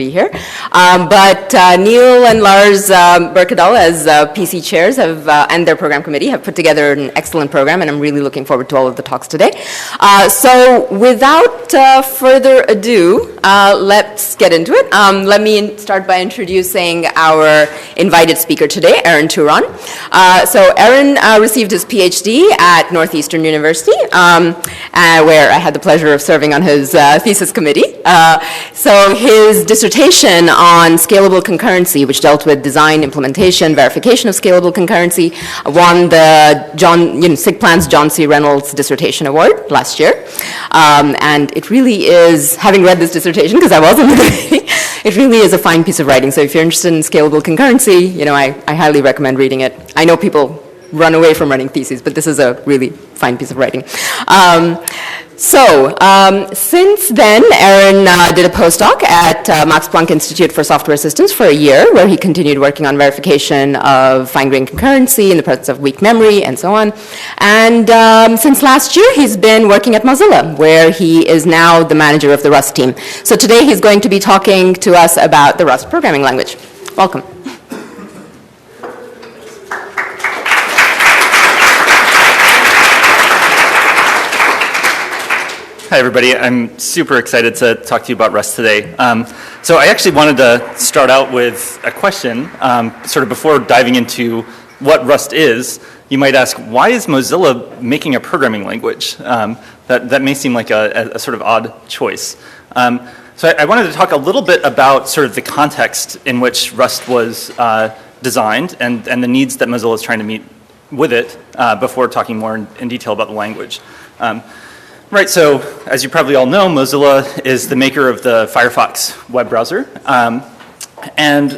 be here. But Neil and Lars Berkedal as PC chairs have, and their program committee have put together an excellent program, and I'm really looking forward to all of the talks today. So without further ado, let's get into it. Let me start by introducing our invited speaker today, Aaron Turon. So Aaron received his PhD at Northeastern University, where I had the pleasure of serving on his thesis committee. So his dissertation on scalable concurrency, which dealt with design, implementation, verification of scalable concurrency, won the SIGPlan's John C. Reynolds Dissertation Award last year. And it really is, having read this dissertation, because I was on the committee, it really is a fine piece of writing. So if you're interested in scalable concurrency, I highly recommend reading it. I know people run away from writing theses, but this is a really fine piece of writing. Since then, Aaron did a postdoc at Max Planck Institute for Software Systems for a year, where he continued working on verification of fine-grained concurrency in the presence of weak memory and so on. And since last year, he's been working at Mozilla, where he is now the manager of the Rust team. So today, he's going to be talking to us about the Rust programming language. Welcome. Hi, everybody. I'm super excited to talk to you about Rust today. So I actually wanted to start out with a question, sort of before diving into what Rust is. You might ask, why is Mozilla making a programming language? That may seem like a sort of odd choice. So I wanted to talk a little bit about sort of the context in which Rust was designed and the needs that Mozilla is trying to meet with it before talking more in detail about the language. Right, so as you probably all know, Mozilla is the maker of the Firefox web browser. And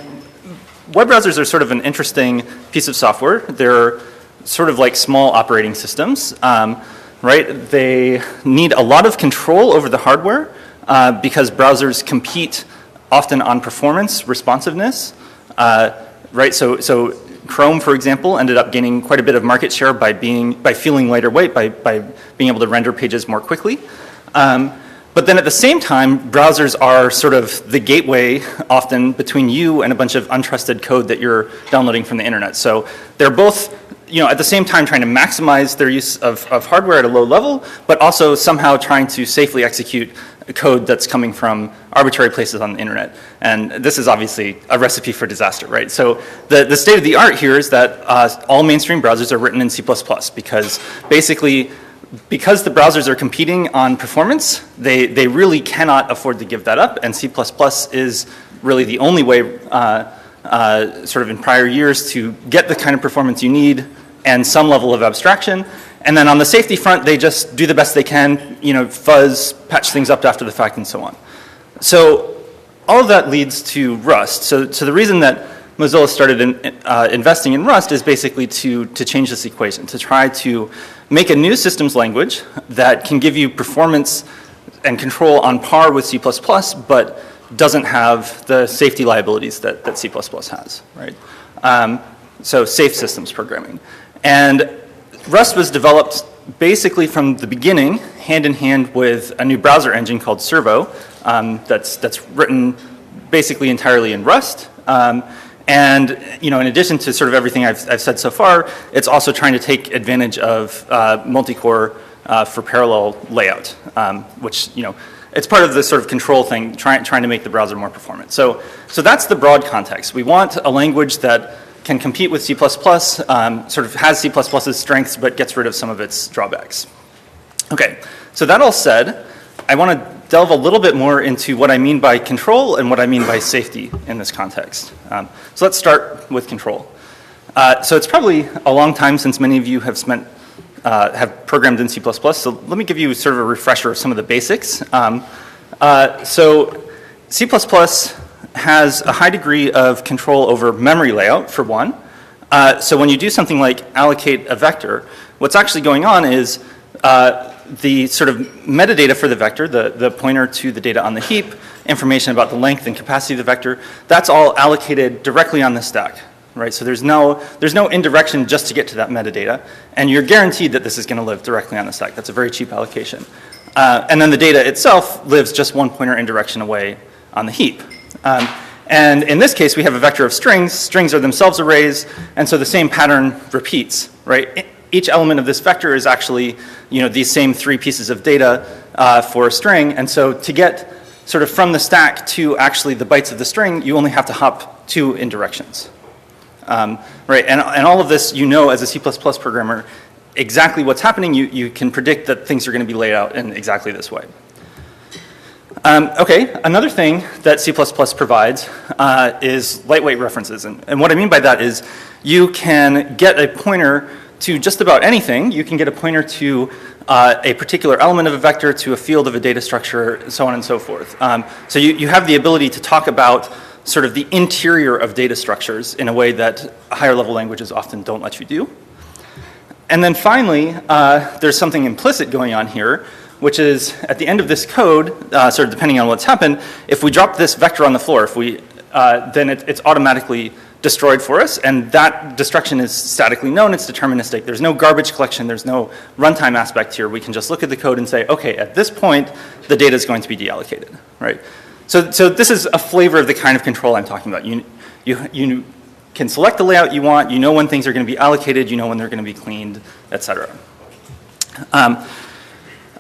web browsers are sort of an interesting piece of software. They're sort of like small operating systems, right? They need a lot of control over the hardware because browsers compete often on performance, responsiveness, right? So Chrome, for example, ended up gaining quite a bit of market share by feeling lighter weight, by being able to render pages more quickly. But then at the same time, browsers are sort of the gateway often between you and a bunch of untrusted code that you're downloading from the internet. So they're both, at the same time trying to maximize their use of hardware at a low level, but also somehow trying to safely execute code that's coming from arbitrary places on the internet. And this is obviously a recipe for disaster, right? So the state of the art here is that all mainstream browsers are written in C++ because basically, because the browsers are competing on performance, they really cannot afford to give that up, and C++ is really the only way sort of in prior years to get the kind of performance you need and some level of abstraction. And then on the safety front, they just do the best they can, fuzz, patch things up after the fact, and so on. So all of that leads to Rust. So the reason that Mozilla started investing in Rust is basically to change this equation, to try to make a new systems language that can give you performance and control on par with C++, but doesn't have the safety liabilities that C++ has, right? So safe systems programming. And Rust was developed basically from the beginning, hand in hand with a new browser engine called Servo that's written basically entirely in Rust. And in addition to sort of everything I've said so far, it's also trying to take advantage of multi-core for parallel layout, which it's part of the sort of control thing, trying to make the browser more performant. So that's the broad context. We want a language that can compete with C++, sort of has C++'s strengths, but gets rid of some of its drawbacks. Okay, so that all said, I want to delve a little bit more into what I mean by control and what I mean by safety in this context. So let's start with control. So it's probably a long time since many of you have programmed in C++, so let me give you sort of a refresher of some of the basics. So C++ has a high degree of control over memory layout, for one. So when you do something like allocate a vector, what's actually going on is the sort of metadata for the vector, the pointer to the data on the heap, information about the length and capacity of the vector, that's all allocated directly on the stack, right? So there's no indirection just to get to that metadata, and you're guaranteed that this is going to live directly on the stack. That's a very cheap allocation. And then the data itself lives just one pointer indirection away on the heap. And in this case, we have a vector of strings. Strings are themselves arrays, and so the same pattern repeats, right? Each element of this vector is actually, these same 3 pieces of data for a string, and so to get sort of from the stack to actually the bytes of the string, you only have to hop 2 in directions, right? And all of this, as a C++ programmer, exactly what's happening. You can predict that things are going to be laid out in exactly this way. Okay, another thing that C++ provides is lightweight references. And what I mean by that is you can get a pointer to just about anything. You can get a pointer to a particular element of a vector, to a field of a data structure, so on and so forth. So you have the ability to talk about sort of the interior of data structures in a way that higher level languages often don't let you do. And then finally, there's something implicit going on here, which is at the end of this code, sort of depending on what's happened, if we drop this vector on the floor, then it's automatically destroyed for us, and that destruction is statically known, it's deterministic. There's no garbage collection, there's no runtime aspect here. We can just look at the code and say, okay, at this point, the data is going to be deallocated, right? So this is a flavor of the kind of control I'm talking about. You can select the layout you want, you know when things are going to be allocated, you know when they're going to be cleaned, et cetera.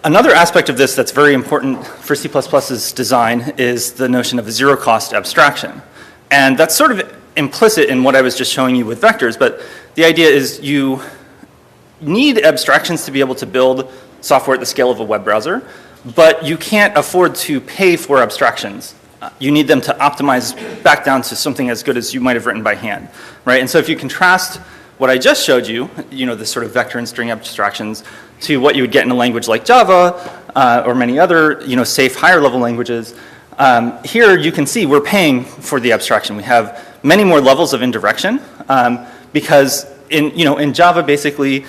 Another aspect of this that's very important for C++'s design is the notion of a zero-cost abstraction. And that's sort of implicit in what I was just showing you with vectors, but the idea is you need abstractions to be able to build software at the scale of a web browser, but you can't afford to pay for abstractions. You need them to optimize back down to something as good as you might have written by hand, right? And so if you contrast what I just showed you, this sort of vector and string abstractions, to what you would get in a language like Java or many other, safe higher level languages, here you can see we're paying for the abstraction. We have many more levels of indirection because in Java basically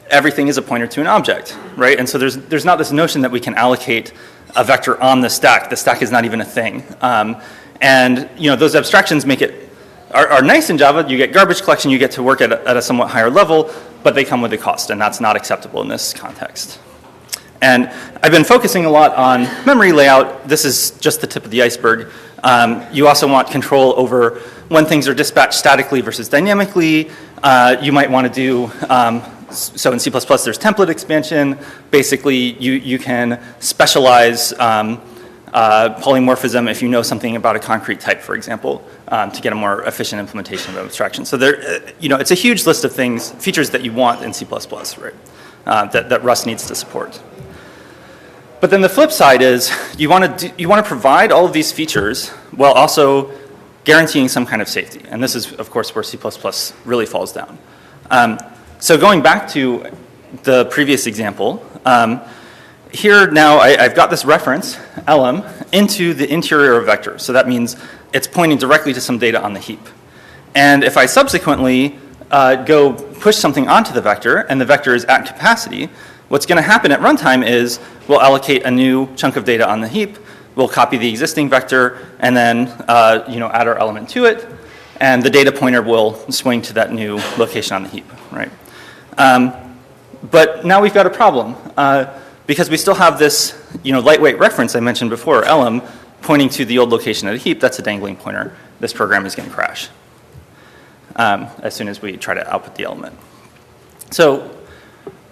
everything is a pointer to an object, right? And so there's not this notion that we can allocate a vector on the stack. The stack is not even a thing. And those abstractions make it are nice in Java. You get garbage collection, you get to work at a somewhat higher level, but they come with a cost, and that's not acceptable in this context. And I've been focusing a lot on memory layout. This is just the tip of the iceberg. You also want control over when things are dispatched statically versus dynamically. You might want to do, so in C++ there's template expansion. Basically, you can specialize polymorphism if you know something about a concrete type, for example, to get a more efficient implementation of abstraction. So there, it's a huge list of things, features that you want in C++, right? That Rust needs to support. But then the flip side is you want to provide all of these features while also guaranteeing some kind of safety. And this is, of course, where C++ really falls down. So going back to the previous example, here now I've got this reference, lm, into the interior of vector. So that means it's pointing directly to some data on the heap. And if I subsequently go push something onto the vector and the vector is at capacity, what's going to happen at runtime is we'll allocate a new chunk of data on the heap, we'll copy the existing vector, and then add our element to it, and the data pointer will swing to that new location on the heap, right? But now we've got a problem because we still have this lightweight reference I mentioned before, lm, pointing to the old location of the heap. That's a dangling pointer. This program is going to crash as soon as we try to output the element. So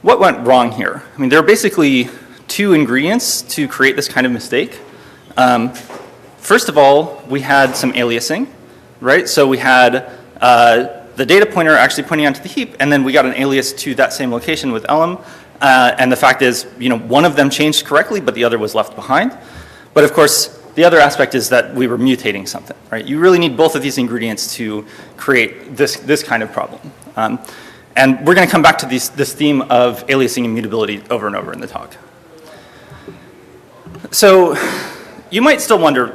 what went wrong here? I mean, there are basically 2 ingredients to create this kind of mistake. First of all, we had some aliasing, right? So we had the data pointer actually pointing onto the heap, and then we got an alias to that same location with lm. And the fact is, one of them changed correctly, but the other was left behind. But of course, the other aspect is that we were mutating something, right? You really need both of these ingredients to create this kind of problem. And we're going to come back to this theme of aliasing and mutability over and over in the talk. So you might still wonder,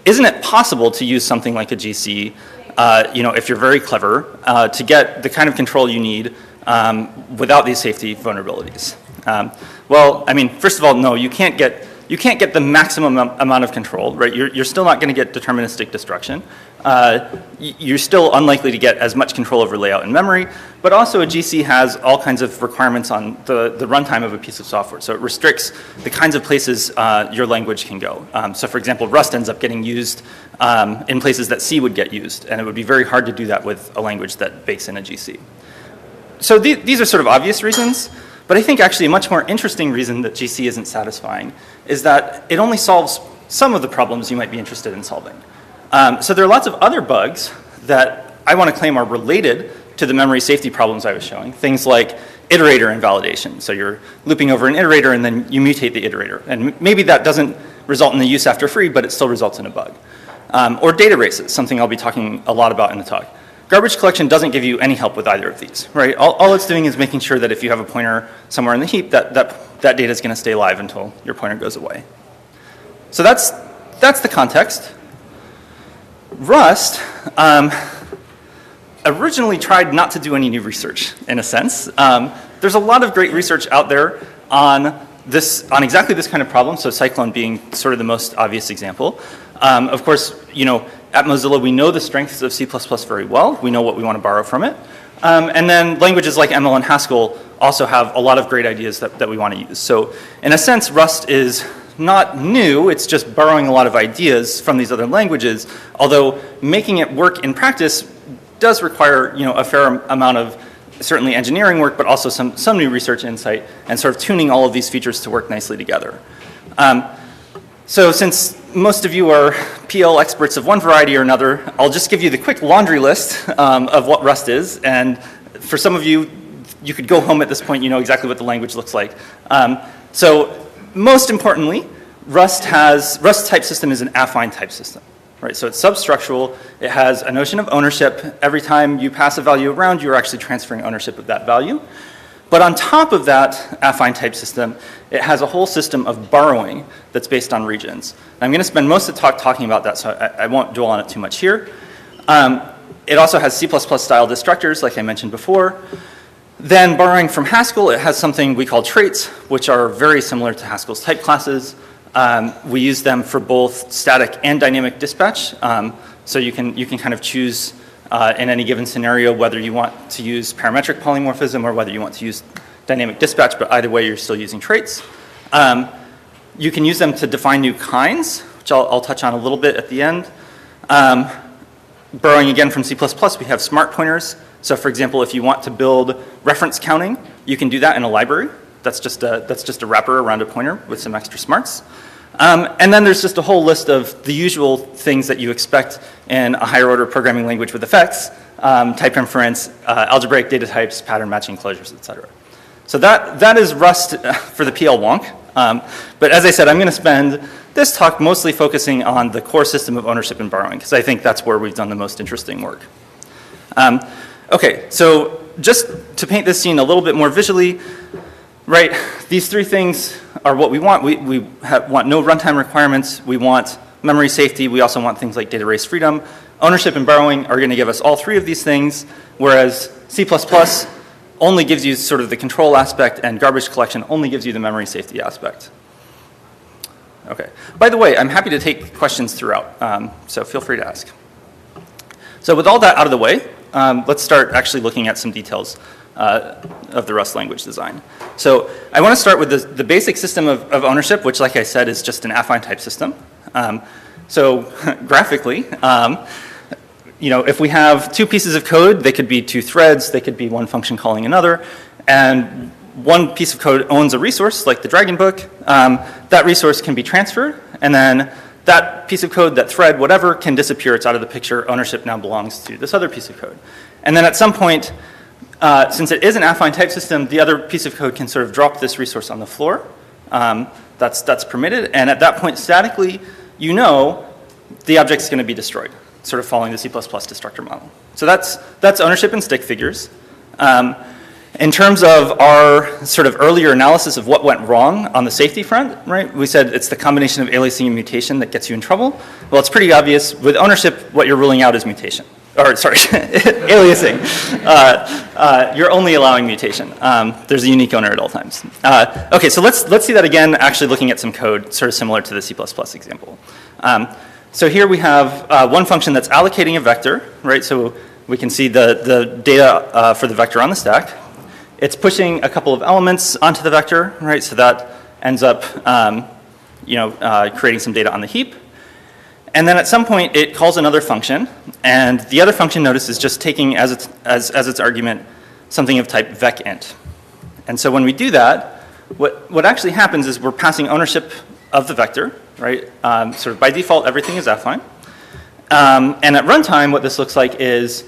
isn't it possible to use something like a GC, if you're very clever, to get the kind of control you need without these safety vulnerabilities? Well, I mean, first of all, no, you can't you can't get the maximum amount of control, right? You're still not going to get deterministic destruction. You're still unlikely to get as much control over layout and memory, but also a GC has all kinds of requirements on the runtime of a piece of software. So it restricts the kinds of places your language can go. So for example, Rust ends up getting used in places that C would get used, and it would be very hard to do that with a language that bakes in a GC. So these are sort of obvious reasons, but I think actually a much more interesting reason that GC isn't satisfying is that it only solves some of the problems you might be interested in solving. So there are lots of other bugs that I want to claim are related to the memory safety problems I was showing. Things like iterator invalidation. So you're looping over an iterator and then you mutate the iterator. And maybe that doesn't result in the use after free, but it still results in a bug. Or data races, something I'll be talking a lot about in the talk. Garbage collection doesn't give you any help with either of these, right? All it's doing is making sure that if you have a pointer somewhere in the heap, that data is going to stay alive until your pointer goes away. So that's the context. Rust originally tried not to do any new research, in a sense. There's a lot of great research out there on exactly this kind of problem, so Cyclone being sort of the most obvious example. Of course, at Mozilla, we know the strengths of C++ very well. We know what we want to borrow from it. And then languages like ML and Haskell also have a lot of great ideas that we want to use. So in a sense, Rust is not new, it's just borrowing a lot of ideas from these other languages, although making it work in practice does require a fair amount of certainly engineering work, but also some new research insight and sort of tuning all of these features to work nicely together. So since most of you are PL experts of one variety or another, I'll just give you the quick laundry list of what Rust is, and for some of you, you could go home at this point, you know exactly what the language looks like. So most importantly, Rust's type system is an affine type system, right? So it's substructural. It has a notion of ownership. Every time you pass a value around, you're actually transferring ownership of that value. But on top of that affine type system, it has a whole system of borrowing that's based on regions. And I'm going to spend most of the talk talking about that, so I won't dwell on it too much here. It also has C++ style destructors, like I mentioned before. Then borrowing from Haskell, it has something we call traits, which are very similar to Haskell's type classes. We use them for both static and dynamic dispatch. So you can kind of choose in any given scenario whether you want to use parametric polymorphism or whether you want to use dynamic dispatch, but either way you're still using traits. You can use them to define new kinds, which I'll touch on a little bit at the end. Borrowing again from C++, we have smart pointers. So for example, if you want to build reference counting, you can do that in a library. That's just a wrapper around a pointer with some extra smarts. And then there's just a whole list of the usual things that you expect in a higher order programming language with effects, type inference, algebraic data types, pattern matching closures, etc. So that is Rust for the PL wonk. But as I said, I'm going to spend this talk mostly focusing on the core system of ownership and borrowing, because I think that's where we've done the most interesting work. Okay, so just to paint this scene a little bit more visually, right, these three things are what we want. We want no runtime requirements. We want memory safety. We also want things like data race freedom. Ownership and borrowing are going to give us all three of these things, whereas C++ only gives you sort of the control aspect, and garbage collection only gives you the memory safety aspect. Okay. By the way, I'm happy to take questions throughout, so feel free to ask. So with all that out of the way, let's start actually looking at some details of the Rust language design. So I want to start with the basic system of ownership, which, like I said, is just an affine type system. So graphically, if we have two pieces of code, they could be two threads, they could be one function calling another, and one piece of code owns a resource, like the Dragon Book. That resource can be transferred, and then that piece of code, that thread, whatever, can disappear. It's out of the picture. Ownership now belongs to this other piece of code. And then at some point, since it is an affine type system, the other piece of code can sort of drop this resource on the floor. That's permitted. And at that point, statically, you know the object's going to be destroyed, sort of following the C++ destructor model. So that's ownership in stick figures. In terms of our sort of earlier analysis of what went wrong on the safety front, right? We said it's the combination of aliasing and mutation that gets you in trouble. Well, it's pretty obvious. With ownership, what you're ruling out is mutation. or sorry, aliasing. You're only allowing mutation. There's a unique owner at all times. Okay, so let's see that again, actually looking at some code sort of similar to the C++ example. So here we have one function that's allocating a vector, right? So we can see the data for the vector on the stack. It's pushing a couple of elements onto the vector, right? So that ends up creating some data on the heap. And then at some point, it calls another function, and the other function, notice, is just taking as its argument something of type vecint. And so when we do that, what actually happens is we're passing ownership of the vector, right? Sort of by default, everything is affine. And at runtime, what this looks like is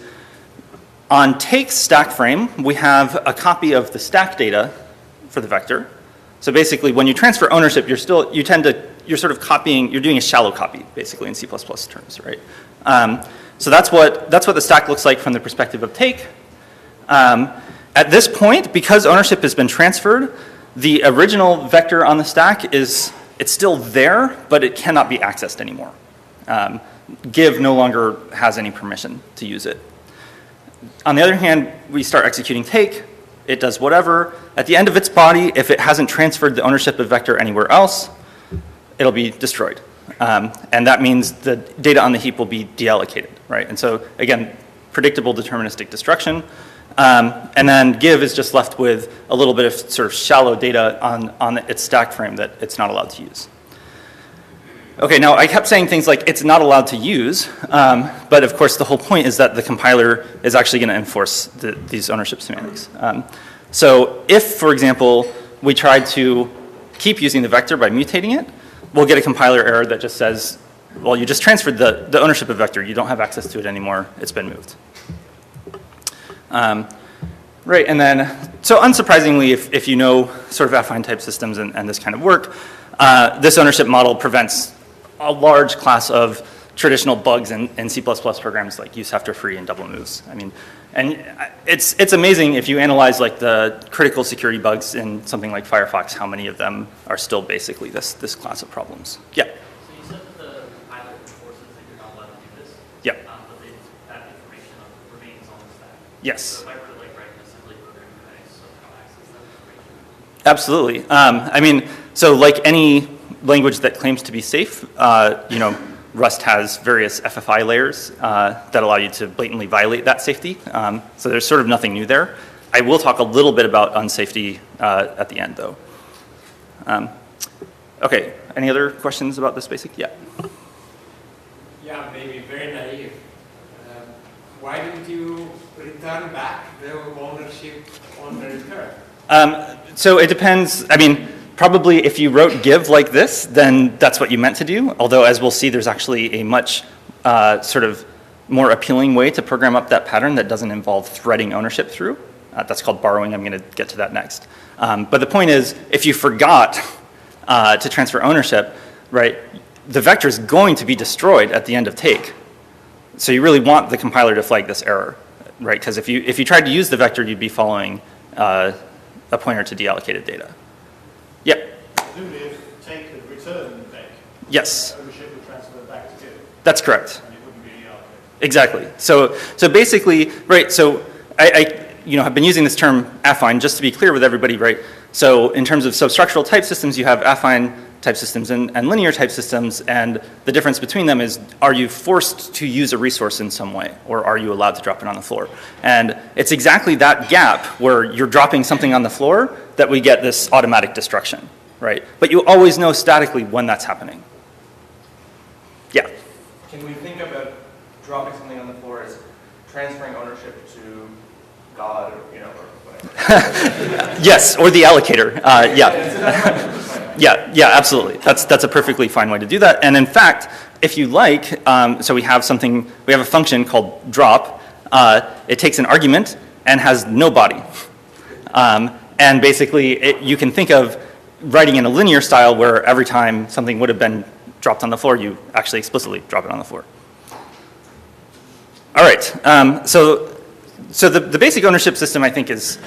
on take stack frame, we have a copy of the stack data for the vector. So basically, when you transfer ownership, you're sort of copying, you're doing a shallow copy, basically, in C++ terms, right? So that's what the stack looks like from the perspective of take. At this point, because ownership has been transferred, the original vector on the stack it's still there, but it cannot be accessed anymore. Give no longer has any permission to use it. On the other hand, we start executing take. It does whatever. At the end of its body, if it hasn't transferred the ownership of vector anywhere else, it'll be destroyed. And that means the data on the heap will be deallocated, right? And so, again, predictable deterministic destruction. And then give is just left with a little bit of sort of shallow data on its stack frame that it's not allowed to use. Okay, now I kept saying things like it's not allowed to use, but of course the whole point is that the compiler is actually going to enforce these ownership semantics. So if, for example, we tried to keep using the vector by mutating it, we'll get a compiler error that just says, well, you just transferred the ownership of vector. You don't have access to it anymore. It's been moved. Right, and then, so unsurprisingly, if you know sort of affine type systems and this kind of work, this ownership model prevents a large class of traditional bugs in C++ programs like use after free and double moves. I mean, and it's amazing if you analyze like the critical security bugs in something like Firefox, how many of them are still basically this class of problems. Yeah. So you said that the compiler enforces that you're not allowed to do this. Yeah. But that information remains on the stack. Yes. So if I were to like write an assembly program, could I somehow access that information? Absolutely. I mean, so like any language that claims to be safe, Rust has various FFI layers that allow you to blatantly violate that safety. So there's sort of nothing new there. I will talk a little bit about unsafety at the end, though. Okay, any other questions about this basic? Yeah. Yeah, maybe very naive. Why didn't you return back the ownership on the return? So it depends. I mean, probably if you wrote give like this, then that's what you meant to do. Although, as we'll see, there's actually a much sort of more appealing way to program up that pattern that doesn't involve threading ownership through. That's called borrowing. I'm going to get to that next. But the point is, if you forgot to transfer ownership, right, the vector is going to be destroyed at the end of take. So you really want the compiler to flag this error, right? Because if you tried to use the vector, you'd be following a pointer to deallocated data. Yeah. Presumably, if take had returned back, yes. ownership would transfer back to give, That's correct. and it wouldn't be reallocated. Exactly. So basically, right. So I have been using this term affine just to be clear with everybody, right? So in terms of substructural type systems, you have affine type systems and linear type systems, and the difference between them is, are you forced to use a resource in some way, or are you allowed to drop it on the floor? And it's exactly that gap where you're dropping something on the floor that we get this automatic destruction, right? But you always know statically when that's happening. Yeah. Can we think about dropping something on the floor as transferring ownership to God, or whatever? Yes, or the allocator. Yeah, absolutely. That's a perfectly fine way to do that. And in fact, if you like, so we have a function called drop. It takes an argument and has no body. And basically, you can think of writing in a linear style where every time something would have been dropped on the floor, you actually explicitly drop it on the floor. All right. So the basic ownership system, I think, is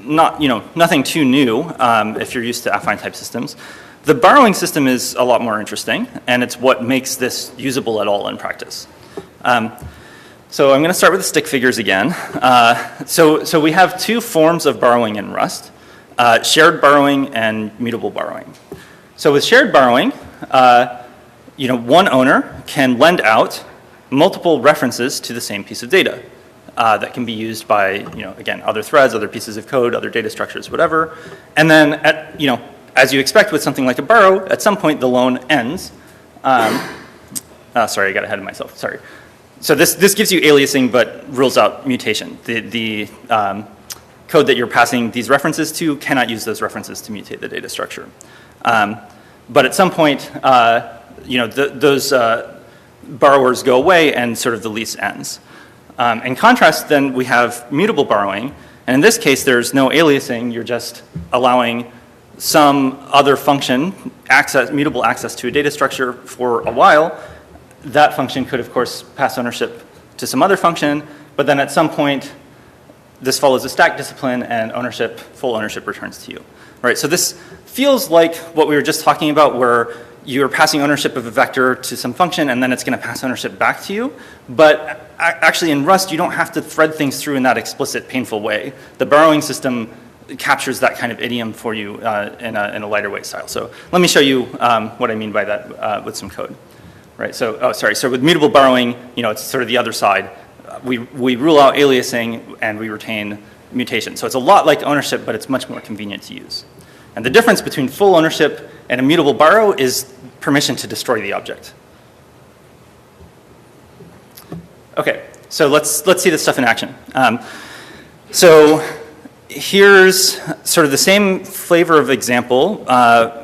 nothing too new if you're used to affine type systems. The borrowing system is a lot more interesting, and it's what makes this usable at all in practice. So I'm going to start with the stick figures again. So we have two forms of borrowing in Rust, shared borrowing and mutable borrowing. So with shared borrowing, one owner can lend out multiple references to the same piece of data that can be used by, again, other threads, other pieces of code, other data structures, whatever. And then, as you expect with something like a borrow, at some point the loan ends. Sorry, I got ahead of myself. Sorry. So this gives you aliasing, but rules out mutation. The code that you're passing these references to cannot use those references to mutate the data structure. But at some point, those borrowers go away and sort of the lease ends. In contrast, then we have mutable borrowing. And in this case, there's no aliasing. You're just allowing some other function, mutable access to a data structure for a while. That function could, of course, pass ownership to some other function. But then at some point, this follows a stack discipline and full ownership returns to you. Right, so this feels like what we were just talking about, where you're passing ownership of a vector to some function and then it's going to pass ownership back to you. But actually in Rust, you don't have to thread things through in that explicit, painful way. The borrowing system captures that kind of idiom for you in a lighter weight style. So let me show you what I mean by that with some code. Right, so with mutable borrowing, it's sort of the other side. We rule out aliasing and we retain mutation. So it's a lot like ownership, but it's much more convenient to use. And the difference between full ownership and a mutable borrow is permission to destroy the object. Okay, so let's see this stuff in action. So here's sort of the same flavor of example.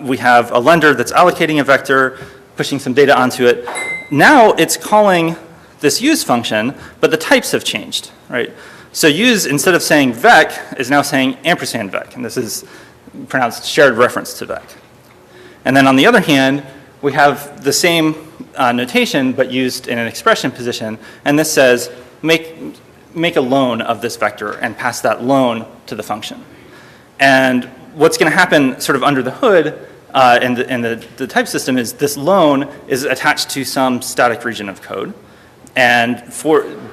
We have a lender that's allocating a vector, pushing some data onto it. Now it's calling this use function, but the types have changed, right? So use, instead of saying vec, is now saying ampersand vec, and this is pronounced shared reference to vec. And then on the other hand, we have the same notation, but used in an expression position, and this says make a loan of this vector and pass that loan to the function. And what's going to happen sort of under the hood in the type system is this loan is attached to some static region of code. And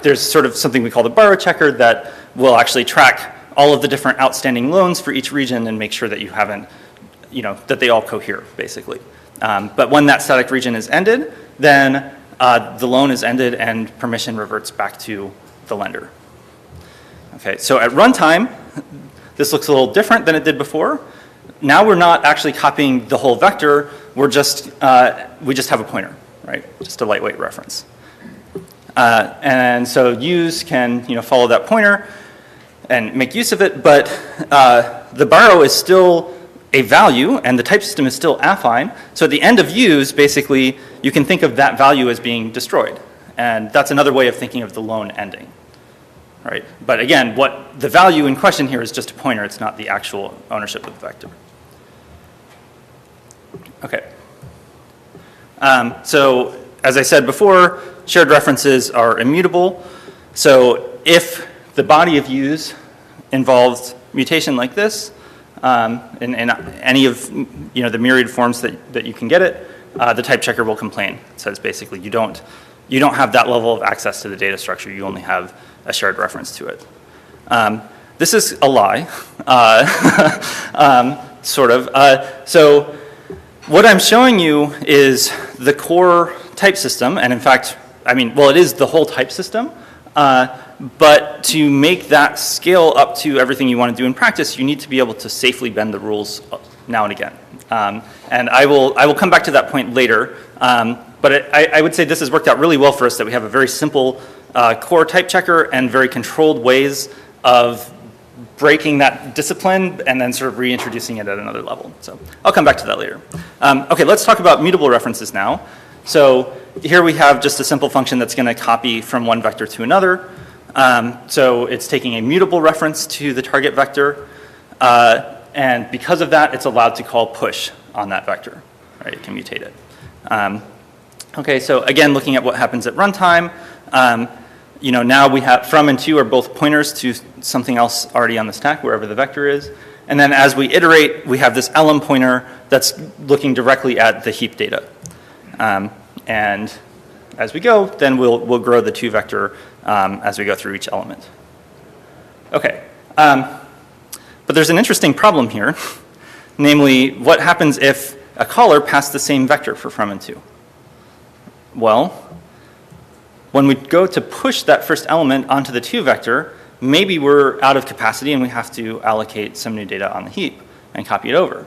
there's sort of something we call the borrow checker that will actually track all of the different outstanding loans for each region and make sure that you haven't, that they all cohere, basically. But when that static region is ended, then the loan is ended and permission reverts back to the lender. Okay, so at runtime, this looks a little different than it did before. Now we're not actually copying the whole vector. We just have a pointer, right? Just a lightweight reference. And so use can follow that pointer and make use of it, but the borrow is still a value and the type system is still affine. So at the end of use, basically, you can think of that value as being destroyed. And that's another way of thinking of the loan ending. Right? But again, what the value in question here is just a pointer. It's not the actual ownership of the vector. Okay. So as I said before, shared references are immutable. So if the body of use involves mutation like this, in any of the myriad forms that you can get it, the type checker will complain. It says basically you don't have that level of access to the data structure. You only have a shared reference to it. This is a lie, sort of. So what I'm showing you is the core type system, and in fact, it is the whole type system. But to make that scale up to everything you want to do in practice, you need to be able to safely bend the rules now and again. And I will come back to that point later. But I would say this has worked out really well for us, that we have a very simple core type checker and very controlled ways of breaking that discipline and then sort of reintroducing it at another level. So I'll come back to that later. Okay, let's talk about mutable references now. So here we have just a simple function that's going to copy from one vector to another. So it's taking a mutable reference to the target vector. And because of that, it's allowed to call push on that vector. Right? It can mutate it. Okay, so again, looking at what happens at runtime, now we have from and to are both pointers to something else already on the stack, wherever the vector is. And then as we iterate, we have this elem pointer that's looking directly at the heap data. And as we go, then we'll grow the 2 vector as we go through each element. Okay, but there's an interesting problem here, namely, what happens if a caller passed the same vector for from and to? Well, when we go to push that first element onto the 2 vector, maybe we're out of capacity and we have to allocate some new data on the heap and copy it over.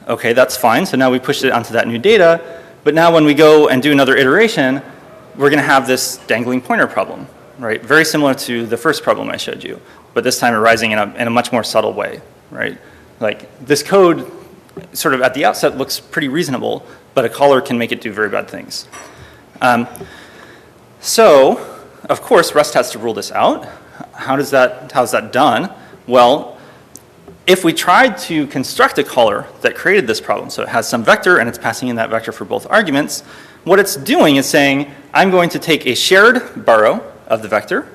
Okay, that's fine. So now we pushed it onto that new data, but now when we go and do another iteration, we're going to have this dangling pointer problem, right? Very similar to the first problem I showed you, but this time arising in a much more subtle way, right? Like this code sort of at the outset looks pretty reasonable, but a caller can make it do very bad things. So, of course, Rust has to rule this out. How's that done? Well, if we tried to construct a caller that created this problem, so it has some vector and it's passing in that vector for both arguments, what it's doing is saying, I'm going to take a shared borrow of the vector,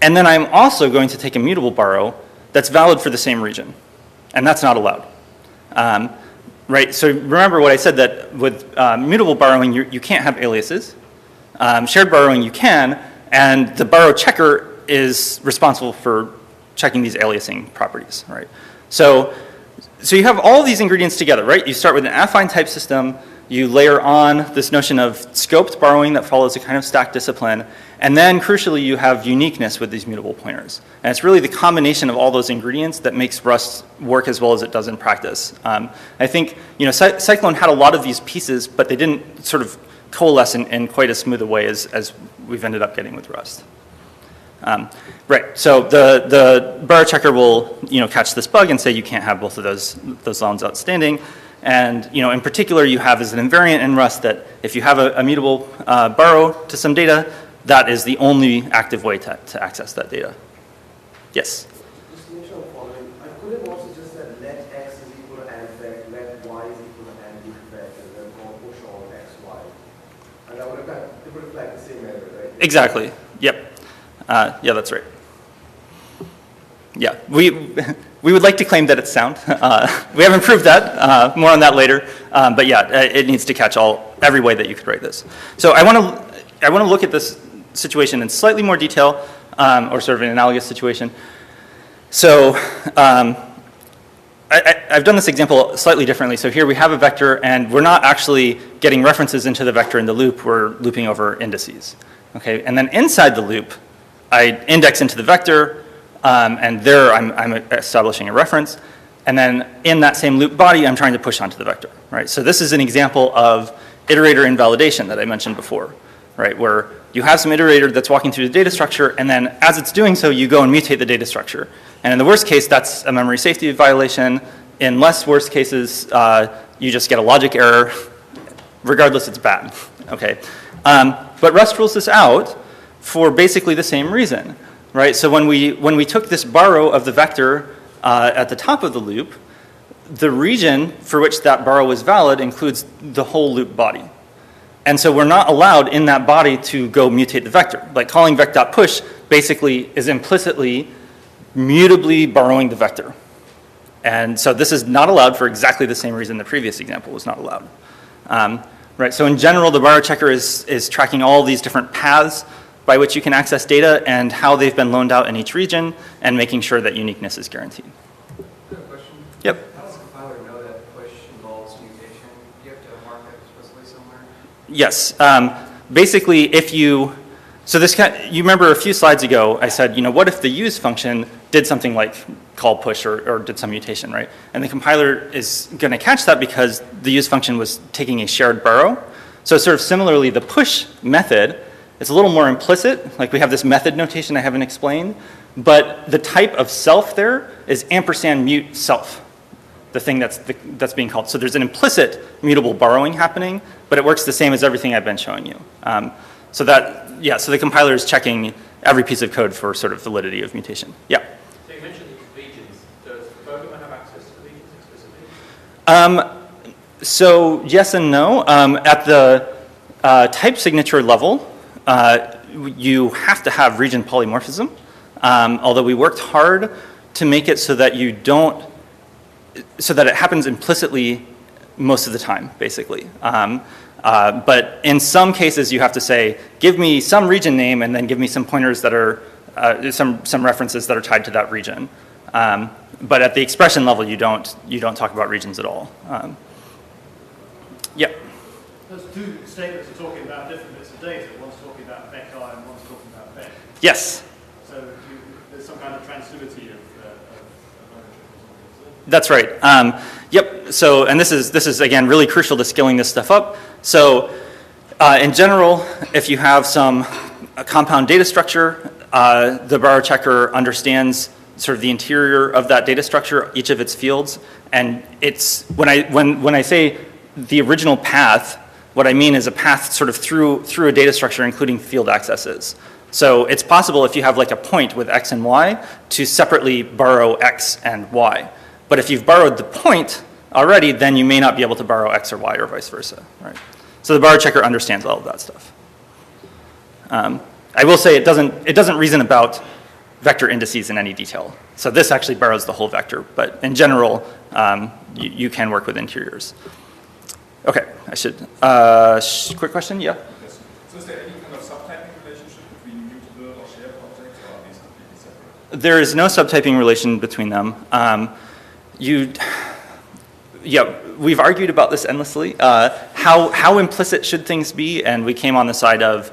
and then I'm also going to take a mutable borrow that's valid for the same region. And that's not allowed. Right, so remember what I said, that with mutable borrowing, you can't have aliases. Shared borrowing you can, and the borrow checker is responsible for checking these aliasing properties, right? So you have all these ingredients together, right? You start with an affine type system, you layer on this notion of scoped borrowing that follows a kind of stack discipline, and then crucially you have uniqueness with these mutable pointers. And it's really the combination of all those ingredients that makes Rust work as well as it does in practice. I think, Cyclone had a lot of these pieces, but they didn't sort of coalesce in quite as smooth a way as we've ended up getting with Rust. Right, so the borrow checker will catch this bug and say you can't have both of those lines outstanding. And in particular, you have as an invariant in Rust that if you have a mutable borrow to some data, that is the only active way to access that data. Yes? Just to make sure I'm following, I could have also just said let x is equal to and vec, let y is equal to and vec, and then go push on x, y. And that would have it would have like the same error, right? Exactly, yep. Yeah, that's right. Yeah, we would like to claim that it's sound. We haven't proved that. More on that later. But yeah, it needs to catch every way that you could write this. So I want to look at this situation in slightly more detail, or sort of an analogous situation. So I've done this example slightly differently. So here we have a vector, and we're not actually getting references into the vector in the loop. We're looping over indices. Okay, and then inside the loop, I index into the vector, and there I'm establishing a reference. And then in that same loop body, I'm trying to push onto the vector, right? So this is an example of iterator invalidation that I mentioned before, right? Where you have some iterator that's walking through the data structure, and then as it's doing so, you go and mutate the data structure. And in the worst case, that's a memory safety violation. In less worst cases, you just get a logic error. Regardless, it's bad, okay? But Rust rules this out for basically the same reason, right? So when we took this borrow of the vector at the top of the loop, the region for which that borrow was valid includes the whole loop body. And so we're not allowed in that body to go mutate the vector. Like calling vec.push basically is implicitly mutably borrowing the vector. And so this is not allowed for exactly the same reason the previous example was not allowed. Right, so in general, the borrow checker is tracking all these different paths by which you can access data and how they've been loaned out in each region and making sure that uniqueness is guaranteed. I have a question. Yep. How does the compiler know that push involves mutation? Do you have to mark that explicitly somewhere? Yes. Basically, you remember a few slides ago, I said, what if the use function did something like call push or did some mutation, right? And the compiler is going to catch that because the use function was taking a shared borrow. So sort of similarly, the push method is a little more implicit. Like we have this method notation I haven't explained, but the type of self there is ampersand mute self, the thing that's being called. So there's an implicit mutable borrowing happening, but it works the same as everything I've been showing you. So the compiler is checking every piece of code for sort of validity of mutation. Yeah. So you mentioned these regions. Does the programmer have access to the regions explicitly? So yes and no. At the type signature level, you have to have region polymorphism. Although we worked hard to make it so that it happens implicitly most of the time, basically. But in some cases, you have to say, give me some region name and then give me some pointers that are, some references that are tied to that region. But at the expression level, you don't talk about regions at all. Yeah. Those two statements are talking about different bits of data. One's talking about vec I and one's talking about vec. Yes. So there's some kind of transitivity of ownership. That's right. Yep. So, and this is again really crucial to scaling this stuff up. So, in general, if you have a compound data structure, the borrow checker understands sort of the interior of that data structure, each of its fields, and it's when I say the original path, what I mean is a path sort of through a data structure, including field accesses. So it's possible if you have like a point with x and y to separately borrow x and y. But if you've borrowed the point already, then you may not be able to borrow x or y or vice versa, right? So the borrow checker understands all of that stuff. I will say it doesn't reason about vector indices in any detail. So this actually borrows the whole vector, but in general, you can work with interiors. Okay, I should. Quick question, yeah? Yes. So is there any kind of subtyping relationship between mutable or shared objects, or are these completely separate? There is no subtyping relation between them. We've argued about this endlessly. How implicit should things be? And we came on the side of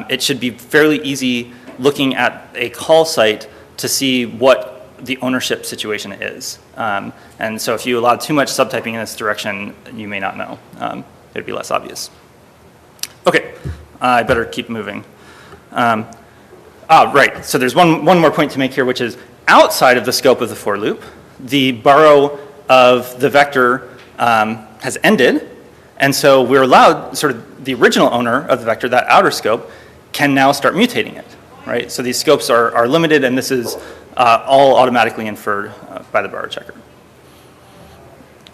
it should be fairly easy looking at a call site to see what the ownership situation is. And so if you allow too much subtyping in this direction, you may not know. It'd be less obvious. Okay, I better keep moving. Right, so there's one more point to make here, which is outside of the scope of the for loop, the borrow of the vector has ended, and so we're allowed, sort of the original owner of the vector, that outer scope, can now start mutating it, right? So these scopes are limited, and this is all automatically inferred by the borrow checker.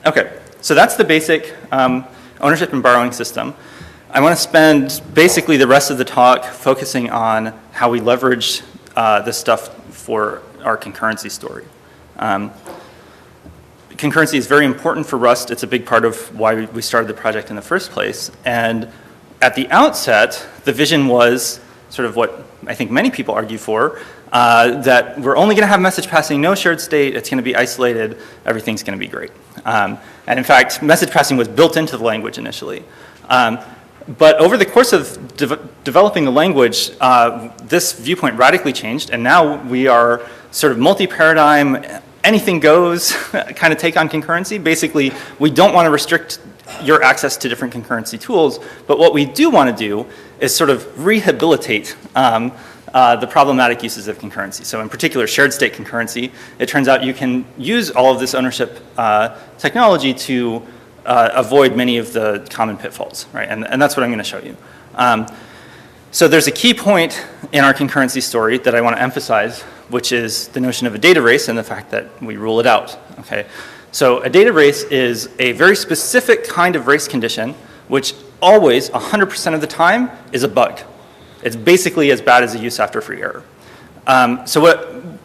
Okay, so that's the basic ownership and borrowing system. I want to spend basically the rest of the talk focusing on how we leverage this stuff for our concurrency story. Concurrency is very important for Rust. It's a big part of why we started the project in the first place. And at the outset, the vision was sort of what I think many people argue for, that we're only going to have message passing, no shared state, it's going to be isolated, everything's going to be great. And in fact, message passing was built into the language initially. But over the course of developing the language, this viewpoint radically changed, and now we are sort of multi-paradigm, anything goes kind of take on concurrency. Basically, we don't want to restrict your access to different concurrency tools, but what we do want to do is sort of rehabilitate the problematic uses of concurrency. So in particular, shared state concurrency, it turns out you can use all of this ownership technology to avoid many of the common pitfalls, right? And that's what I'm going to show you. So there's a key point in our concurrency story that I want to emphasize, which is the notion of a data race and the fact that we rule it out, okay? So a data race is a very specific kind of race condition, which always, 100% of the time, is a bug. It's basically as bad as a use after free error. So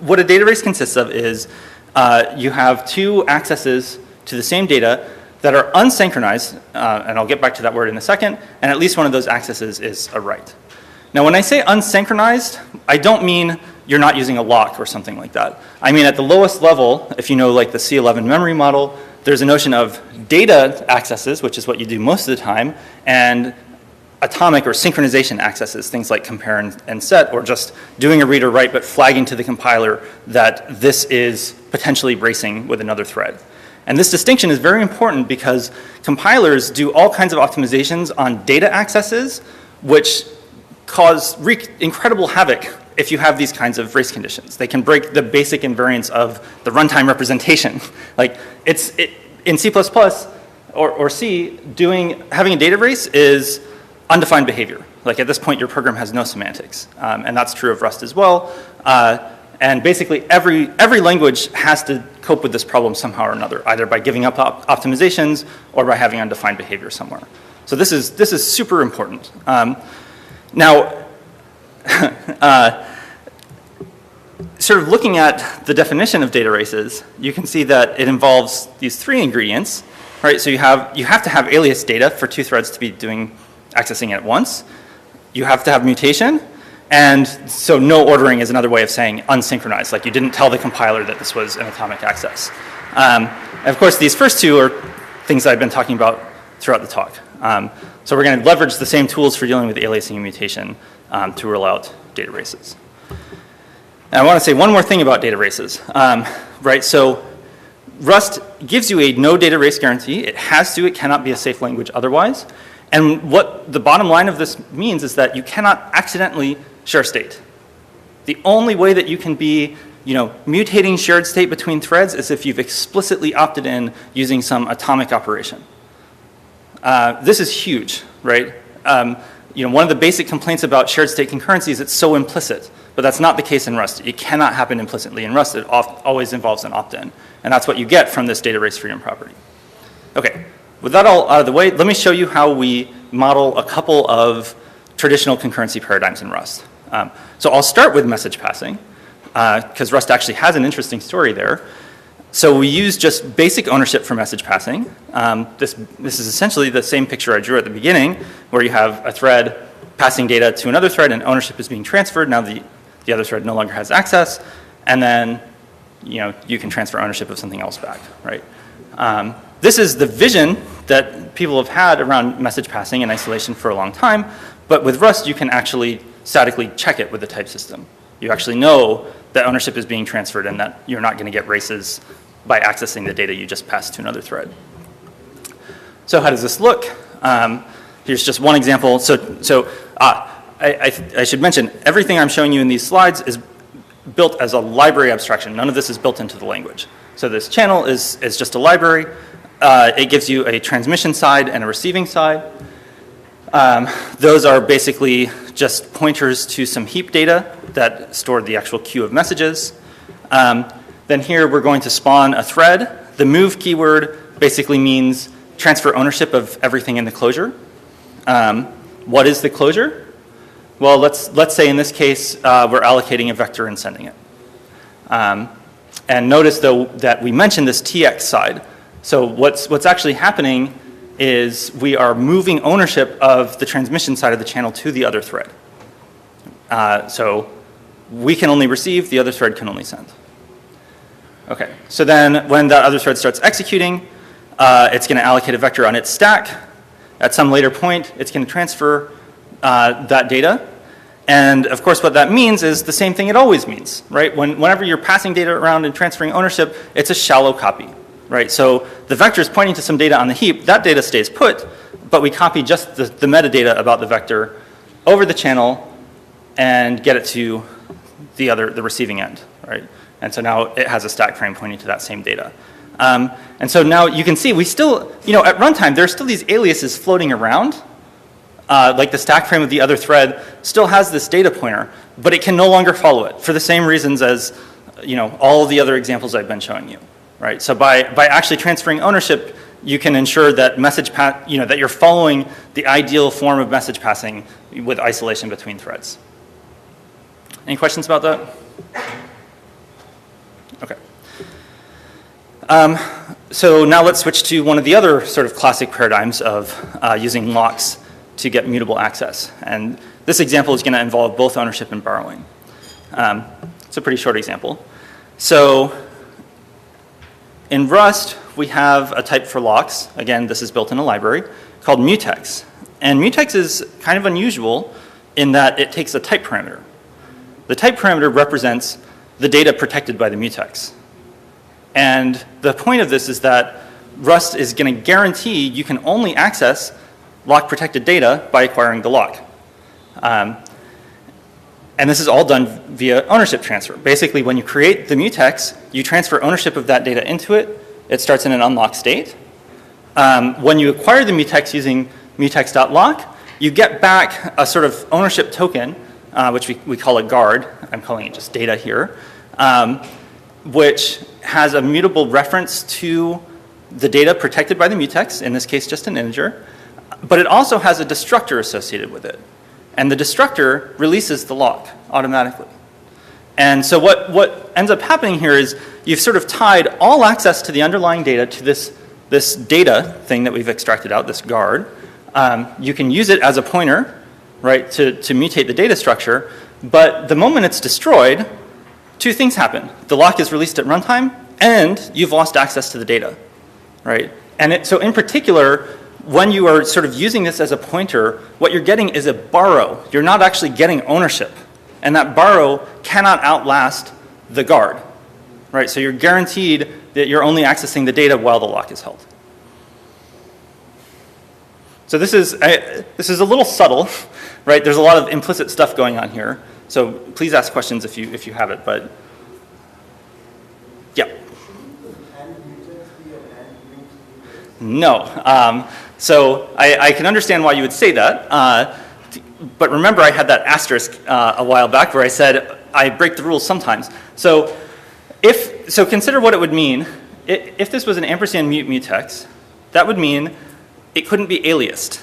what a data race consists of is you have two accesses to the same data that are unsynchronized, and I'll get back to that word in a second, and at least one of those accesses is a write. Now when I say unsynchronized, I don't mean you're not using a lock or something like that. I mean at the lowest level, if you know like the C11 memory model, there's a notion of data accesses, which is what you do most of the time, and atomic or synchronization accesses, things like compare and set, or just doing a read or write but flagging to the compiler that this is potentially racing with another thread. And this distinction is very important because compilers do all kinds of optimizations on data accesses which cause incredible havoc if you have these kinds of race conditions. They can break the basic invariance of the runtime representation. Like in C++ or C, having a data race is undefined behavior. Like at this point, your program has no semantics, and that's true of Rust as well. And basically, every language has to cope with this problem somehow or another, either by giving up optimizations or by having undefined behavior somewhere. So this is super important. Now, sort of looking at the definition of data races, you can see that it involves these three ingredients. right? So you have to have alias data for two threads to be accessing it at once. You have to have mutation, and so no ordering is another way of saying unsynchronized, like you didn't tell the compiler that this was an atomic access. And of course, these first two are things that I've been talking about throughout the talk. So we're going to leverage the same tools for dealing with aliasing and mutation to rule out data races. And I want to say one more thing about data races, right? So Rust gives you a no data race guarantee. It has to, it cannot be a safe language otherwise. And what the bottom line of this means is that you cannot accidentally share state. The only way that you can be mutating shared state between threads is if you've explicitly opted in using some atomic operation. This is huge, right? One of the basic complaints about shared state concurrency is it's so implicit, but that's not the case in Rust. It cannot happen implicitly in Rust. It always involves an opt-in, and that's what you get from this data race freedom property. Okay, with that all out of the way, let me show you how we model a couple of traditional concurrency paradigms in Rust. So I'll start with message passing, because Rust actually has an interesting story there. So we use just basic ownership for message passing. This is essentially the same picture I drew at the beginning, where you have a thread passing data to another thread and ownership is being transferred. Now the other thread no longer has access, and then you can transfer ownership of something else back, right? This is the vision that people have had around message passing and isolation for a long time, but with Rust you can actually statically check it with the type system. You actually know that ownership is being transferred and that you're not going to get races by accessing the data you just passed to another thread. So how does this look? Here's just one example. I should mention, everything I'm showing you in these slides is built as a library abstraction. None of this is built into the language. So this channel is just a library. It gives you a transmission side and a receiving side. Those are basically just pointers to some heap data that stored the actual queue of messages. Then here we're going to spawn a thread. The move keyword basically means transfer ownership of everything in the closure. What is the closure? Well, let's say in this case we're allocating a vector and sending it. And notice though that we mentioned this TX side. So what's actually happening is we are moving ownership of the transmission side of the channel to the other thread. So we can only receive, the other thread can only send. Okay, so then when that other thread starts executing, it's going to allocate a vector on its stack. At some later point, it's going to transfer that data. And of course, what that means is the same thing it always means, right? Whenever you're passing data around and transferring ownership, it's a shallow copy, right? So the vector is pointing to some data on the heap. That data stays put, but we copy just the metadata about the vector over the channel and get it to the receiving end, right? And so now it has a stack frame pointing to that same data. And so now you can see we still, at runtime, there's still these aliases floating around. Like the stack frame of the other thread still has this data pointer, but it can no longer follow it for the same reasons as all of the other examples I've been showing you, right? So by actually transferring ownership, you can ensure that that you're following the ideal form of message passing with isolation between threads. Any questions about that? Okay. So now let's switch to one of the other sort of classic paradigms of using locks to get mutable access. And this example is going to involve both ownership and borrowing. It's a pretty short example. So in Rust, we have a type for locks. Again, this is built in a library called mutex. And mutex is kind of unusual in that it takes a type parameter. The type parameter represents the data protected by the mutex. And the point of this is that Rust is going to guarantee you can only access lock-protected data by acquiring the lock. And this is all done via ownership transfer. Basically, when you create the mutex, you transfer ownership of that data into it. It starts in an unlocked state. When you acquire the mutex using mutex.lock, you get back a sort of ownership token, which we call a guard. I'm calling it just data here, which has a mutable reference to the data protected by the mutex, in this case just an integer, but it also has a destructor associated with it. And the destructor releases the lock automatically. And so what ends up happening here is you've sort of tied all access to the underlying data to this this data thing that we've extracted out, this guard, you can use it as a pointer, right, to mutate the data structure. But the moment it's destroyed, two things happen. The lock is released at runtime, and you've lost access to the data, right? And so in particular, when you are sort of using this as a pointer, what you're getting is a borrow. You're not actually getting ownership. And that borrow cannot outlast the guard, right? So you're guaranteed that you're only accessing the data while the lock is held. So this is a little subtle, right? There's a lot of implicit stuff going on here. So please ask questions if you have it, but yeah. No. So I can understand why you would say that. But remember, I had that asterisk a while back where I said I break the rules sometimes. So consider what it would mean if this was an ampersand mute mutex. That would mean it couldn't be aliased,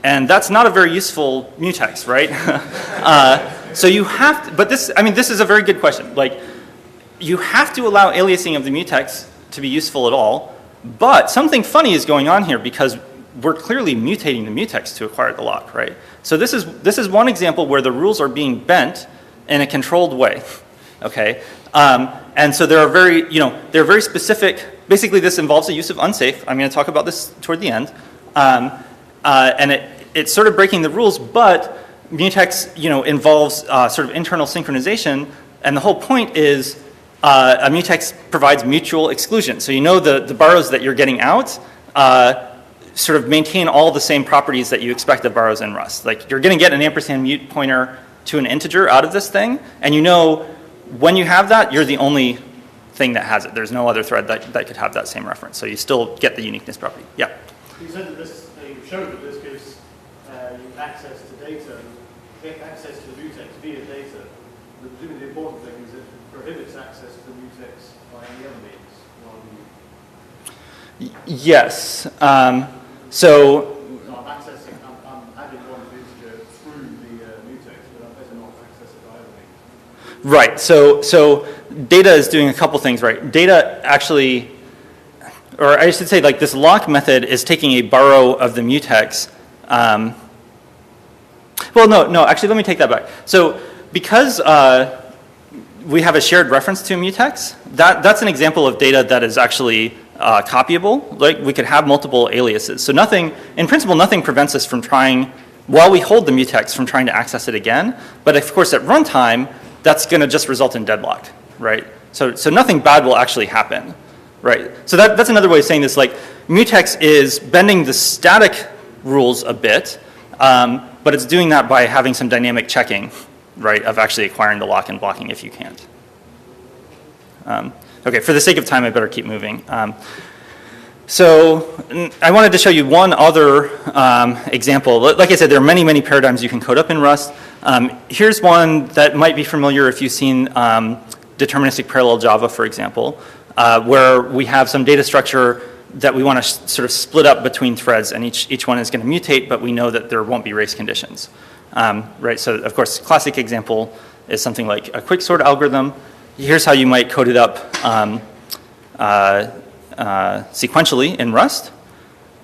and that's not a very useful mutex, right? So you have to, but this is a very good question. Like, you have to allow aliasing of the mutex to be useful at all. But something funny is going on here because we're clearly mutating the mutex to acquire the lock, right? So this is one example where the rules are being bent in a controlled way, okay? And so there are very specific. Basically, this involves the use of unsafe. I'm going to talk about this toward the end, and it's sort of breaking the rules. But mutex, involves sort of internal synchronization, and the whole point is a mutex provides mutual exclusion. So the borrows that you're getting out sort of maintain all the same properties that you expect of borrows in Rust. Like, you're going to get an ampersand mute pointer to an integer out of this thing, and when you have that, you're the only thing that has it. There's no other thread that could have that same reference. So you still get the uniqueness property. Yeah? You said that you showed that this gives you access to data, get access to the mutex via data. The important thing is it prohibits access to the mutex by any other means. Yes. So I'm adding one integer through the mutex, but I'm better not access it by other means. Right. So data is doing a couple things, right? Data actually, or I should say, like, this lock method is taking a borrow of the mutex. Well, no. Actually, let me take that back. So because we have a shared reference to a mutex, that's an example of data that is actually copyable. Like, we could have multiple aliases. So in principle, nothing prevents us from trying, while we hold the mutex, from trying to access it again. But of course, at runtime, that's going to just result in deadlock, right? So nothing bad will actually happen, right? So that's another way of saying this. Like, mutex is bending the static rules a bit, but it's doing that by having some dynamic checking, right, of actually acquiring the lock and blocking if you can't. Okay, for the sake of time, I better keep moving. So I wanted to show you one other example. Like I said, there are many, many paradigms you can code up in Rust. Here's one that might be familiar if you've seen deterministic parallel Java, for example, where we have some data structure that we want to sort of split up between threads, and each one is going to mutate, but we know that there won't be race conditions. Right, so of course, classic example is something like a quicksort algorithm. Here's how you might code it up sequentially in Rust.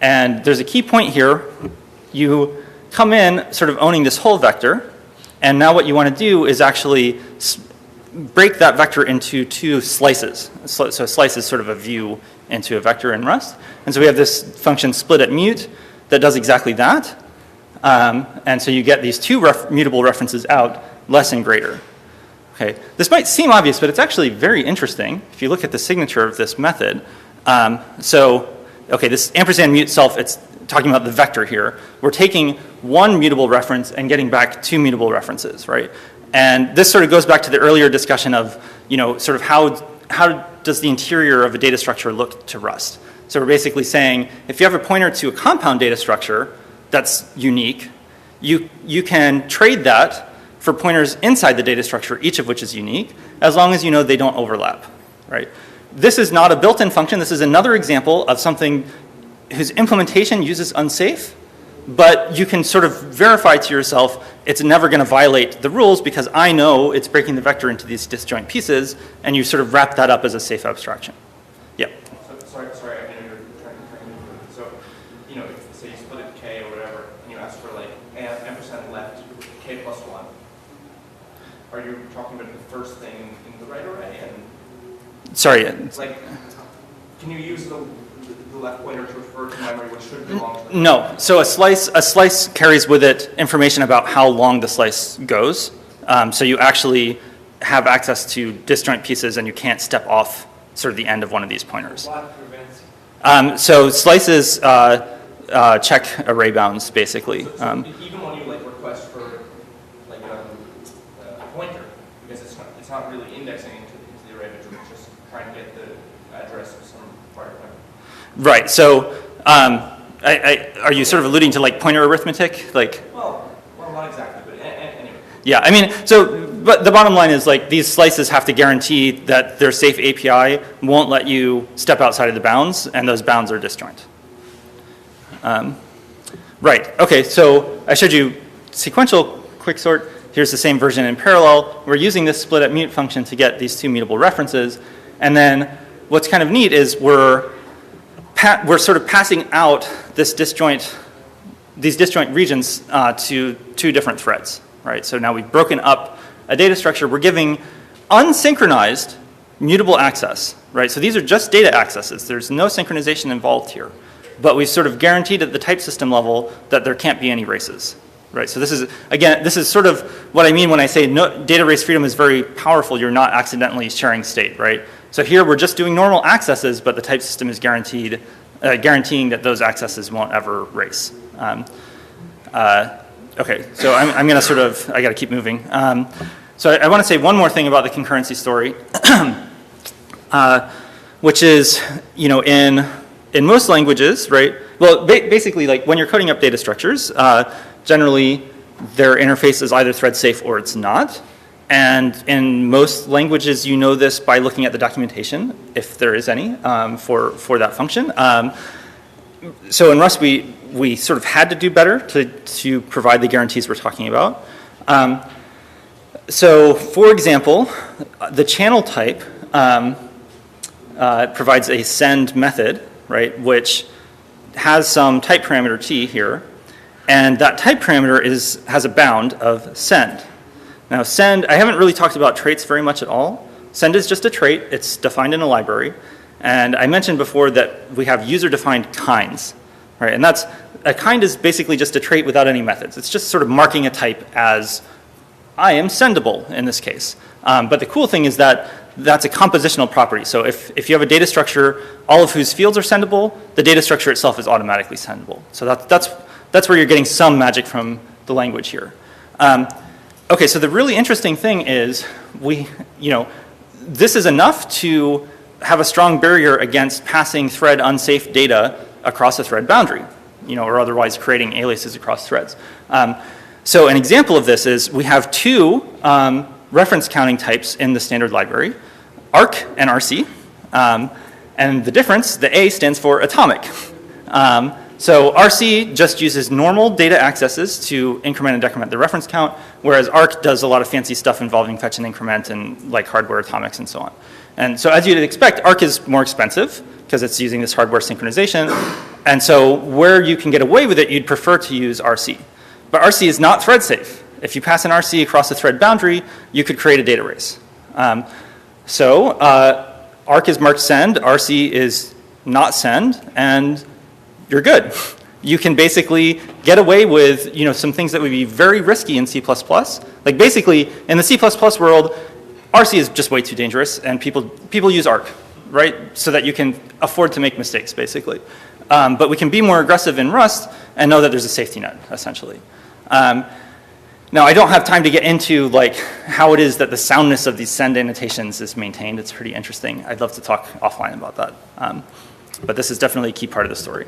And there's a key point here. You come in sort of owning this whole vector, and now what you want to do is actually break that vector into two slices. So a slice is sort of a view into a vector in Rust. And so we have this function split at mute that does exactly that. And so you get these two mutable references out, less and greater. Okay, this might seem obvious, but it's actually very interesting if you look at the signature of this method. This ampersand mute self, it's talking about the vector here. We're taking one mutable reference and getting back two mutable references, right? And this sort of goes back to the earlier discussion of, sort of how does the interior of a data structure look to Rust? So we're basically saying, if you have a pointer to a compound data structure that's unique, you can trade that for pointers inside the data structure, each of which is unique, as long as you know they don't overlap, right? This is not a built-in function. This is another example of something whose implementation uses unsafe, but you can sort of verify to yourself it's never going to violate the rules because I know it's breaking the vector into these disjoint pieces, and you sort of wrap that up as a safe abstraction. Yeah. Sorry, I are you talking about the first thing in the right array? And Sorry. like, can you use the left pointer to refer to memory which should belong to the No. So a slice carries with it information about how long the slice goes. So you actually have access to disjoint pieces, and you can't step off sort of the end of one of these pointers. What prevents it? So slices check array bounds, basically. So even when you like request for like a pointer, because it's not really indexing into the array, but it's just trying to get the address of some prior pointer. Right. So are you sort of alluding to like pointer arithmetic? Like. Well, not exactly, but anyway. Yeah. I mean, but the bottom line is like these slices have to guarantee that their safe API won't let you step outside of the bounds, and those bounds are disjoint. Right. Okay. So I showed you sequential quicksort. Here's the same version in parallel. We're using this split at mute function to get these two mutable references, and then what's kind of neat is we're sort of passing out these disjoint regions to two different threads, right? So now we've broken up a data structure. We're giving unsynchronized mutable access, right? So these are just data accesses. There's no synchronization involved here. But we've sort of guaranteed at the type system level that there can't be any races, right? So this is sort of what I mean when I say data race freedom is very powerful. You're not accidentally sharing state, right? So here we're just doing normal accesses, but the type system is guaranteeing that those accesses won't ever race. Okay, so I'm going to I got to keep moving. So I want to say one more thing about the concurrency story, which is, in most languages, right? Well, basically, like when you're coding up data structures, generally their interface is either thread safe or it's not. And in most languages, you know this by looking at the documentation, if there is any, for that function. So in Rust, we sort of had to do better to provide the guarantees we're talking about. So for example, the channel type provides a send method, right, which has some type parameter t here, and that type parameter has a bound of send. Now send, I haven't really talked about traits very much at all. Send is just a trait. It's defined in a library. And I mentioned before that we have user-defined kinds, right? And a kind is basically just a trait without any methods. It's just sort of marking a type as I am sendable in this case. But the cool thing is that that's a compositional property. So if you have a data structure, all of whose fields are sendable, the data structure itself is automatically sendable. So that's where you're getting some magic from the language here. Okay, so the really interesting thing is this is enough to have a strong barrier against passing thread unsafe data across a thread boundary, or otherwise creating aliases across threads. So an example of this is we have two reference counting types in the standard library, arc and RC. And the difference, the A stands for atomic. So RC just uses normal data accesses to increment and decrement the reference count, whereas arc does a lot of fancy stuff involving fetch and increment and like hardware atomics and so on. And so as you'd expect, arc is more expensive because it's using this hardware synchronization. And so where you can get away with it, you'd prefer to use RC. But RC is not thread safe. If you pass an RC across a thread boundary, you could create a data race. Arc is marked send, RC is not send, and you're good. You can basically get away with some things that would be very risky in C++. Like basically, in the C++ world, RC is just way too dangerous, and people use arc, right? So that you can afford to make mistakes, basically. But we can be more aggressive in Rust and know that there's a safety net, essentially. Now, I don't have time to get into like how it is that the soundness of these send annotations is maintained. It's pretty interesting. I'd love to talk offline about that. But this is definitely a key part of the story.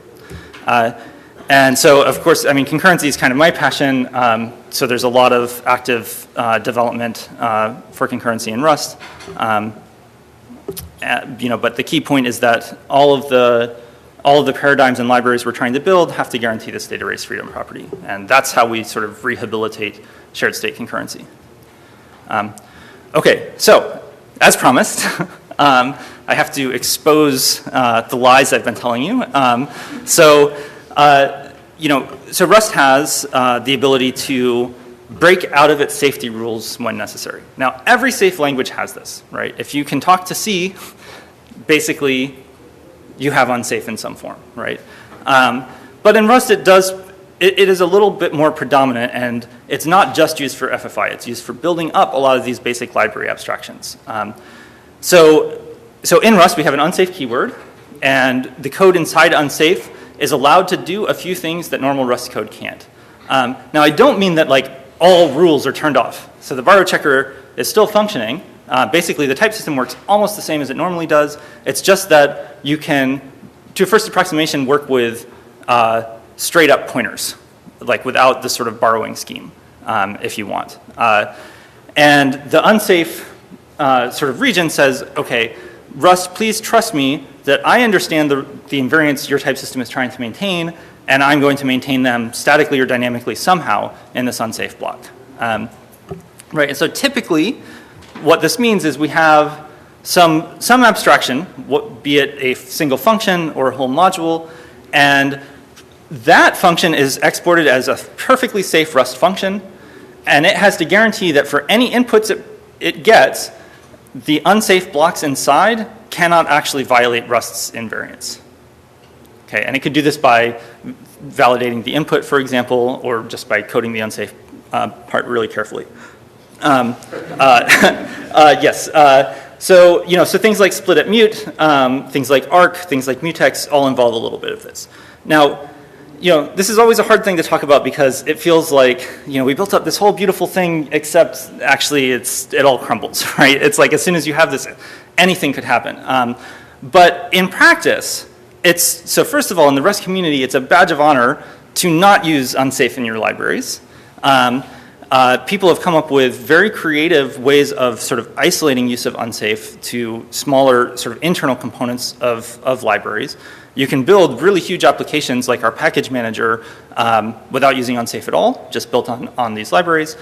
And so, of course, I mean, concurrency is kind of my passion. So there's a lot of active development for concurrency in Rust. But the key point is that all of the paradigms and libraries we're trying to build have to guarantee this data race freedom property. And that's how we sort of rehabilitate shared state concurrency. Okay, so as promised, I have to expose the lies I've been telling you. So Rust has the ability to break out of its safety rules when necessary. Now, every safe language has this, right? If you can talk to C, basically, you have unsafe in some form, right? But in Rust, it is a little bit more predominant, and it's not just used for FFI. It's used for building up a lot of these basic library abstractions. So in Rust, we have an unsafe keyword, and the code inside unsafe is allowed to do a few things that normal Rust code can't. Now, I don't mean that like all rules are turned off. So the borrow checker is still functioning. Basically, the type system works almost the same as it normally does. It's just that you can, to a first approximation, work with straight up pointers, like without this sort of borrowing scheme, if you want. And the unsafe sort of region says, okay, Rust, please trust me that I understand the invariants your type system is trying to maintain, and I'm going to maintain them statically or dynamically somehow in this unsafe block. Right, and so typically, what this means is we have some abstraction, be it a single function or a whole module, and that function is exported as a perfectly safe Rust function, and it has to guarantee that for any inputs it gets, the unsafe blocks inside cannot actually violate Rust's invariants. Okay, and it could do this by validating the input, for example, or just by coding the unsafe part really carefully. Yes. So things like split at mute, things like arc, things like mutex all involve a little bit of this. Now, this is always a hard thing to talk about because it feels like, we built up this whole beautiful thing, except actually it all crumbles, right? It's like as soon as you have this, anything could happen. But in practice, so first of all, in the Rust community, it's a badge of honor to not use unsafe in your libraries. People have come up with very creative ways of sort of isolating use of unsafe to smaller sort of internal components of libraries. You can build really huge applications like our package manager without using unsafe at all, just built on these libraries.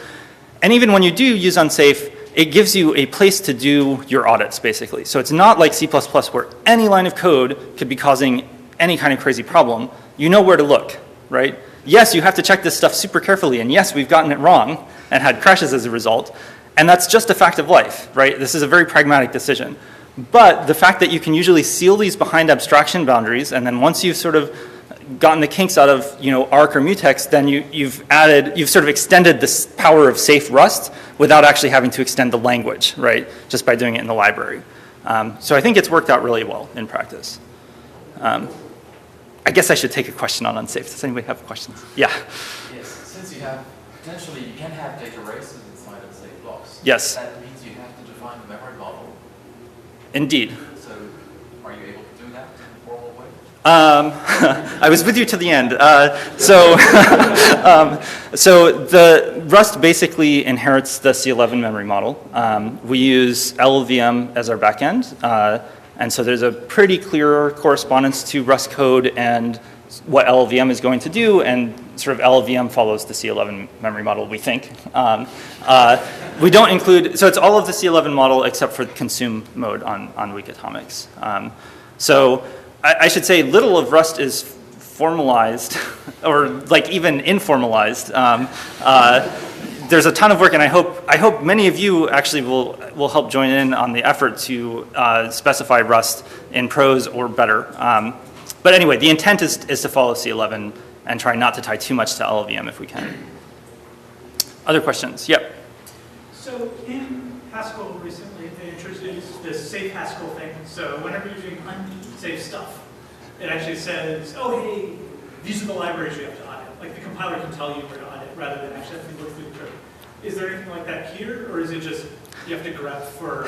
And even when you do use unsafe, it gives you a place to do your audits, basically. So it's not like C++ where any line of code could be causing any kind of crazy problem. You know where to look, right? Yes, you have to check this stuff super carefully, and yes, we've gotten it wrong and had crashes as a result, and that's just a fact of life, right? This is a very pragmatic decision. But the fact that you can usually seal these behind abstraction boundaries, and then once you've sort of gotten the kinks out of arc or mutex, then you've sort of extended this power of safe Rust without actually having to extend the language, right? Just by doing it in the library. So I think it's worked out really well in practice. I guess I should take a question on unsafe. Does anybody have questions? Yeah. Yes, since you can have data races inside unsafe blocks. Yes. That means you have to define the memory model. Indeed. So are you able to do that in a formal way? I was with you to the end. So the Rust basically inherits the C11 memory model. We use LLVM as our backend. And so there's a pretty clear correspondence to Rust code and what LLVM is going to do, and sort of LLVM follows the C11 memory model, we think. We don't include, so it's all of the C11 model except for the consume mode on weak atomics. So I should say little of Rust is formalized, or like even informalized. There's a ton of work, and I hope many of you actually will help join in on the effort to specify Rust in prose or better. But anyway, the intent is to follow C11 and try not to tie too much to LLVM if we can. Other questions? Yep. So in Haskell recently, they introduced this safe Haskell thing. So whenever you're doing unsafe stuff, it actually says, oh, hey, these are the libraries you have to audit. Like the compiler can tell you where to audit rather than actually having to look through the code. Is there anything like that here, or is it just you have to grep for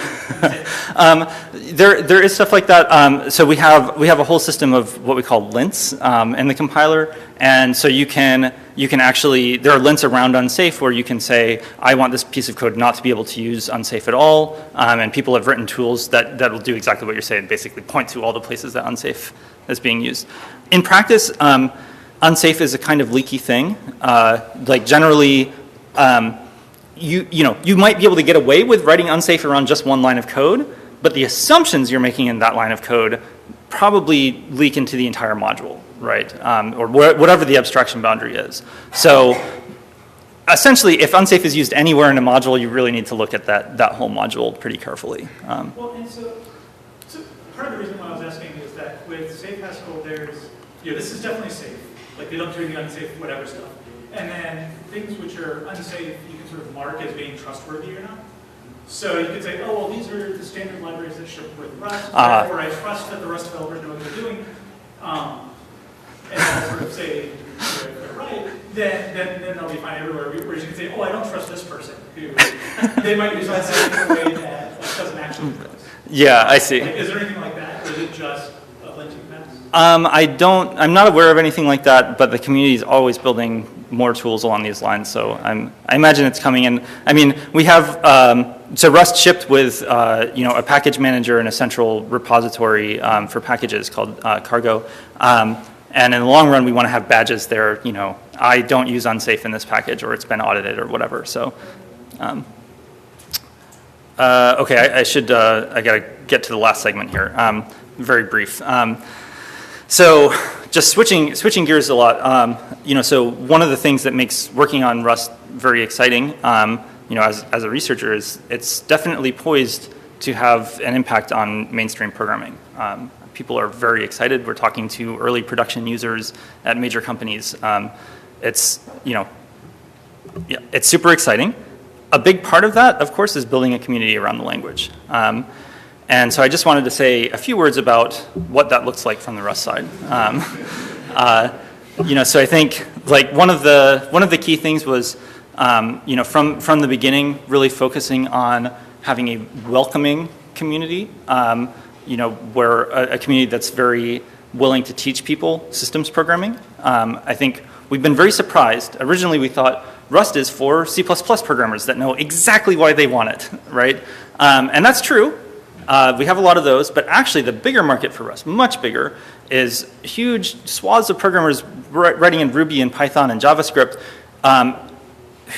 there is stuff like that. So we have a whole system of what we call lints in the compiler, and so you can actually, there are lints around unsafe where you can say, I want this piece of code not to be able to use unsafe at all, and people have written tools that will do exactly what you're saying, basically point to all the places that unsafe is being used. In practice, unsafe is a kind of leaky thing. Like generally, you might be able to get away with writing unsafe around just one line of code, but the assumptions you're making in that line of code probably leak into the entire module, right? Or whatever the abstraction boundary is. So essentially, if unsafe is used anywhere in a module, you really need to look at that whole module pretty carefully. Well, and so part of the reason why I was asking is that with safe Haskell, there's, this is definitely safe. Like they don't do the unsafe whatever stuff. And then things which are unsafe, you can sort of mark as being trustworthy or not. So you could say, oh, well, these are the standard libraries that ship with Rust, therefore I trust that the Rust developers know what they're doing. And I'll sort of say, if they're right, then they'll be fine everywhere. Whereas you can say, oh, I don't trust this person, who they might use unsafe in a way that doesn't actually trust. Yeah, I see. Like, is there anything like that, or is it just a linting pass? I'm not aware of anything like that, but the community is always building more tools along these lines, so I imagine it's coming in. I mean, we have, so Rust shipped with, a package manager and a central repository for packages called Cargo. And in the long run, we want to have badges there, I don't use unsafe in this package, or it's been audited or whatever, so. Okay, I gotta get to the last segment here, very brief. So just switching gears a lot, so one of the things that makes working on Rust very exciting, as a researcher is it's definitely poised to have an impact on mainstream programming. People are very excited. We're talking to early production users at major companies. It's super exciting. A big part of that, of course, is building a community around the language. And so I just wanted to say a few words about what that looks like from the Rust side. So I think like one of the key things was, from the beginning, really focusing on having a welcoming community, where a community that's very willing to teach people systems programming. I think we've been very surprised. Originally, we thought Rust is for C++ programmers that know exactly why they want it, right? And that's true. We have a lot of those, but actually the bigger market for Rust, much bigger, is huge swaths of programmers writing in Ruby and Python and JavaScript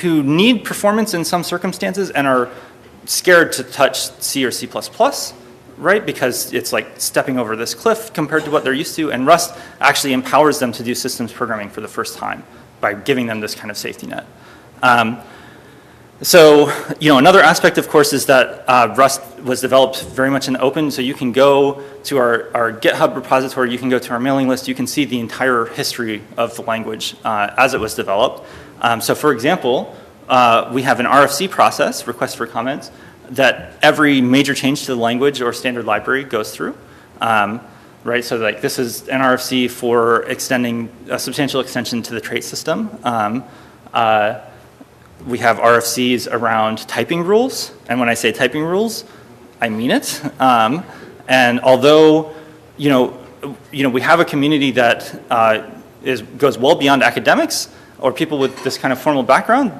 who need performance in some circumstances and are scared to touch C or C++, right? Because it's like stepping over this cliff compared to what they're used to, and Rust actually empowers them to do systems programming for the first time by giving them this kind of safety net. Another aspect, of course, is that Rust was developed very much in the open, so you can go to our GitHub repository, you can go to our mailing list, you can see the entire history of the language as it was developed. So for example, we have an RFC process, request for comments, that every major change to the language or standard library goes through. Right, so like this is an RFC for extending a substantial extension to the trait system. We have RFCs around typing rules, and when I say typing rules, I mean it. And although, we have a community that goes well beyond academics or people with this kind of formal background,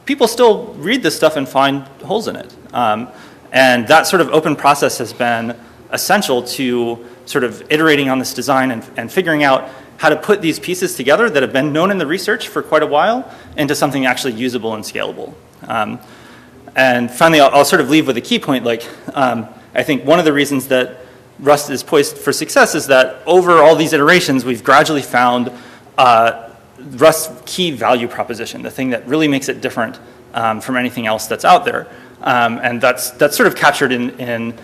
people still read this stuff and find holes in it. And that sort of open process has been essential to sort of iterating on this design and figuring out how to put these pieces together that have been known in the research for quite a while into something actually usable and scalable. And finally, I'll sort of leave with a key point. Like, I think one of the reasons that Rust is poised for success is that over all these iterations, we've gradually found Rust's key value proposition, the thing that really makes it different from anything else that's out there. And that's sort of captured in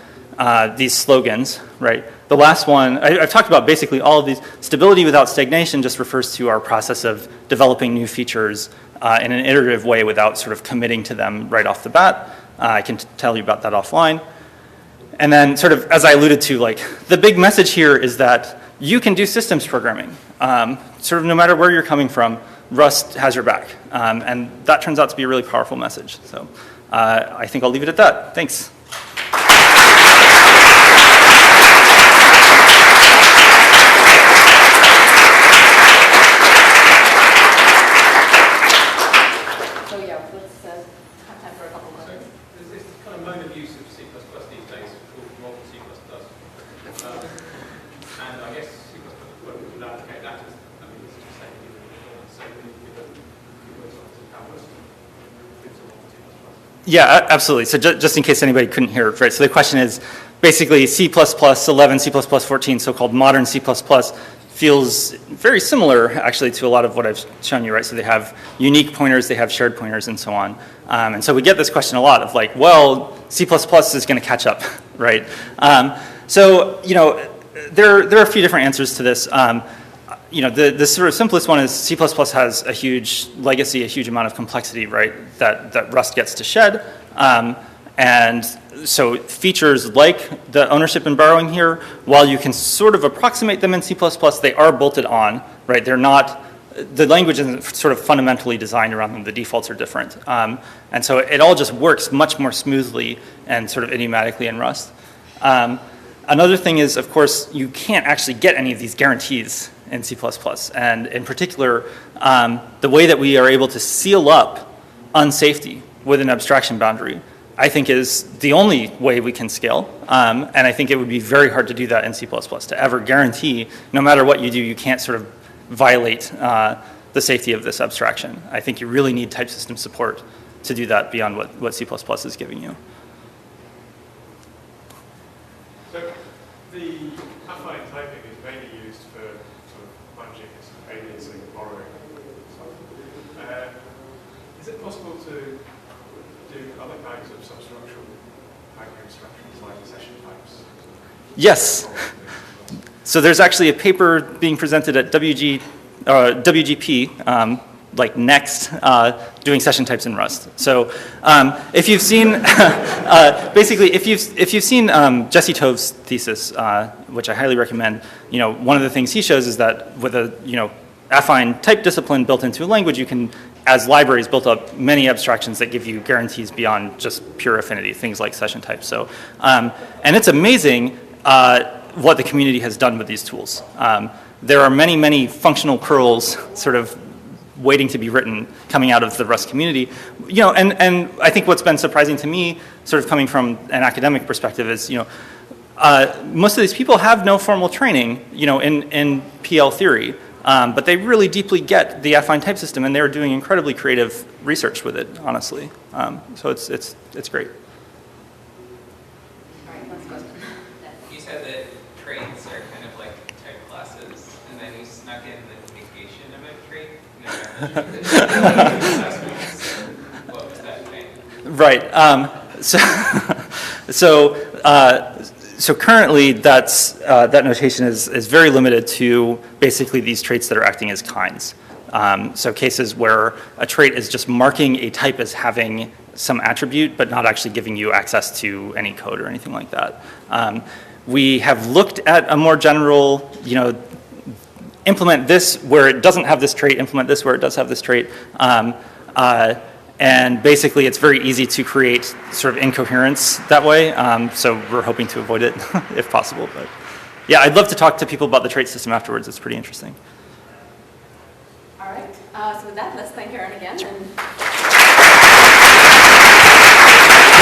these slogans, right? The last one, I've talked about basically all of these. Stability without stagnation just refers to our process of developing new features in an iterative way without sort of committing to them right off the bat. I can tell you about that offline. And then sort of, as I alluded to, like the big message here is that you can do systems programming. Sort of no matter where you're coming from, Rust has your back. And that turns out to be a really powerful message. So I think I'll leave it at that. Thanks. Yeah, absolutely. So just in case anybody couldn't hear it, right? So the question is basically C++, 11, C++, 14, so-called modern C++, feels very similar, actually, to a lot of what I've shown you, right? So they have unique pointers, they have shared pointers, and so on. And so we get this question a lot of like, well, C++ is going to catch up, right? So, you know, there are a few different answers to this. You know, the sort of simplest one is C++ has a huge legacy, a huge amount of complexity, right, that Rust gets to shed. And so features like the ownership and borrowing here, while you can sort of approximate them in C++, they are bolted on, right? They're not, the language isn't sort of fundamentally designed around them. The defaults are different. And so it all just works much more smoothly and sort of idiomatically in Rust. Another thing is, of course, you can't actually get any of these guarantees in C++. And in particular, the way that we are able to seal up unsafety with an abstraction boundary, I think is the only way we can scale. And I think it would be very hard to do that in C++, to ever guarantee, no matter what you do, you can't sort of violate the safety of this abstraction. I think you really need type system support to do that beyond what C++ is giving you. So the affine typing is mainly used for sort of managing aliasing, borrowing stuff. Is it possible to do other kinds of substructural typing abstractions like session types? Yes. So there's actually a paper being presented at WGP, like next, doing session types in Rust. So if you've seen, basically, if you've seen Jesse Tove's thesis, which I highly recommend, you know, one of the things he shows is that with a, you know, affine type discipline built into a language, you can, as libraries, built up many abstractions that give you guarantees beyond just pure affinity, things like session types. So, and it's amazing what the community has done with these tools. There are many, many functional curls sort of waiting to be written coming out of the Rust community. You know, and I think what's been surprising to me, sort of coming from an academic perspective, is, you know, most of these people have no formal training, you know, in PL theory. But they really deeply get the affine type system, and they're doing incredibly creative research with it, honestly. So it's great. All right, last question. You said that traits are kind of like type classes, and then you snuck in the negation of a trait. What was that thing? Right. So currently, that notation is very limited to basically these traits that are acting as kinds. So cases where a trait is just marking a type as having some attribute, but not actually giving you access to any code or anything like that. We have looked at a more general, you know, implement this where it doesn't have this trait, implement this where it does have this trait. And basically, it's very easy to create sort of incoherence that way. So we're hoping to avoid it if possible. But yeah, I'd love to talk to people about the trait system afterwards. It's pretty interesting. All right. So with that, let's thank Aaron again. And